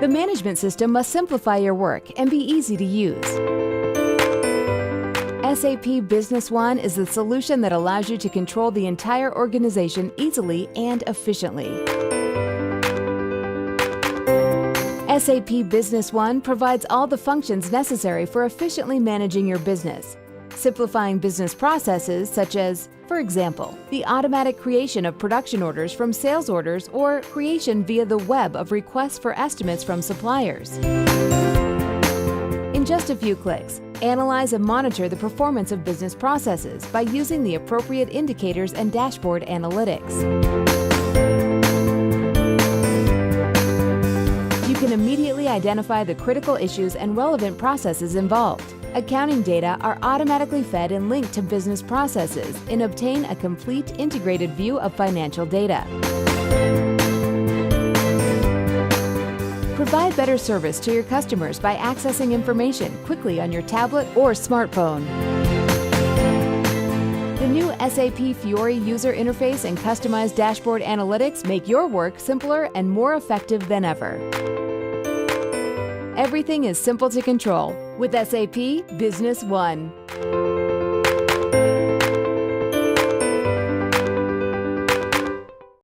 The management system must simplify your work and be easy to use. SAP Business One is the solution that allows you to control the entire organization easily and efficiently. SAP Business One provides all the functions necessary for efficiently managing your business, simplifying business processes such as, for example, the automatic creation of production orders from sales orders or creation via the web of requests for estimates from suppliers. In just a few clicks, analyze and monitor the performance of business processes by using the appropriate indicators and dashboard analytics. You can immediately identify the critical issues and relevant processes involved. Accounting data are automatically fed and linked to business processes and obtain a complete integrated view of financial data. Provide better service to your customers by accessing information quickly on your tablet or smartphone. The new SAP Fiori user interface and customized dashboard analytics make your work simpler and more effective than ever. Everything is simple to control with SAP Business One.